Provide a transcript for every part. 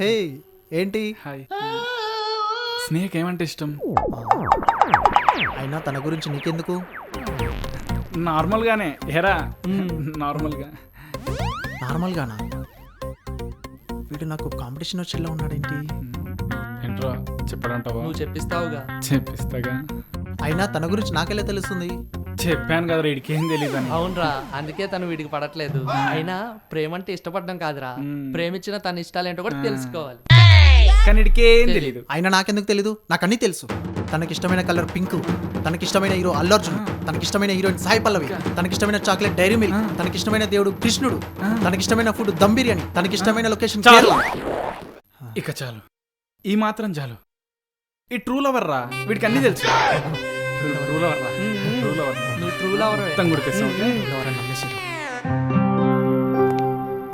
హే ఏంటి? Hi. Snake ఏమంటే ఇష్టం? అయినా తన గురించి నీకెందుకు? నార్మల్గానే ఎరా నార్మల్గా. నార్మల్గానా? వీడు నాకు కాంపిటీషన్ వచ్చేలా ఉన్నాడేంటి? ఏంట్రా చెప్పడంటావా? నువ్వు చెప్పిస్తావుగా. చెప్పిస్తాగా. అయినా తన గురించి నాకెలా తెలుస్తుంది? చెప్పాను కదా వీడికి ఏం తెలియదని. అవునరా, అందుకే తను వీడికి పడట్లేదు. అయినా ప్రేమ అంటే ఇష్టపడడం కాదురా, ప్రేమించిన తన ఇష్టాలేంటో కూడా తెలుసుకోవాలి. కానీ వీడికి ఏం తెలియదు. అయినా నాకెందుకు తెలీదు? నాకు అన్నీ తెలుసు. తనకిష్టమైన కలర్ పింక్, తనకిష్టమైన హీరో అల్లు అర్జున్, తనకిష్టమైన హీరోయిన్ సాయి పల్లవి, తనకిష్టమైన చాక్లెట్ డైరీ మిల్క్, తనకిష్టమైన దేవుడు కృష్ణుడు, తనకిష్టమైన ఫుడ్ దమ్ బిర్యానీ, తనకిష్టమైన లొకేషన్ చాలు. కేరళ. ఇక చాలు, ఈ మాత్రం చాలు. ఈ ట్రూ లవర్ రా, వీడికి అన్ని తెలుసు. ట్రూ లవర్ రా, ట్రూ లవర్. నువ్వు ట్రూ లవర్. మొత్తం గుడిపేస్తాం.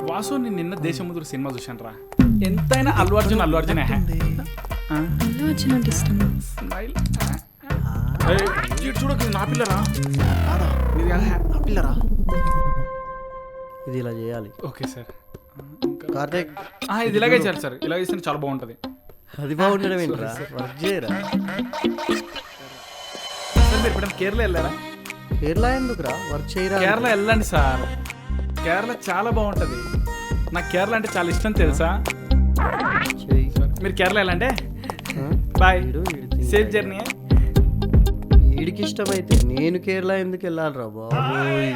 వాసు నేను నిన్న దేశముద్రు సినిమా చూశాను రా. ఎంతైనా అల్లు అర్జున్ అల్లు అర్జున్ అల్లు అర్జున్ అంటే ఇష్టం. స్మైల్. చూడకు నా పిల్లరా. కాదా? ఇది కాదా? నా పిల్లరా? ఇది ఇలా చేయాలి. Okay sir. కార్తీక్, ఇది ఇలాగే చేయాలి సార్. ఇలా చేస్తే చాలా బాగుంటుంది. అది బాగుండడం ఏంట్రా, వర్క్ చేయరా. సార్ మీరు ఇప్పుడు కేరళ వెళ్ళారా? కేరళ ఎందుకురా, వర్క్ చేయరా. కేరళ వెళ్ళండి సార్. కేరళ చాలా బాగుంటుంది. నాకు కేరళ అంటే చాలా ఇష్టం తెలుసా. చెయ్యి. మీరు కేరళ వెళ్ళండి. ఆ? బాయ్. వీడు వీడి సేఫ్ జర్నీ. వీడికి ఇష్టమైతే నేను కేరళ ఎందుకు వెళ్ళాలిరా బాబోయ్.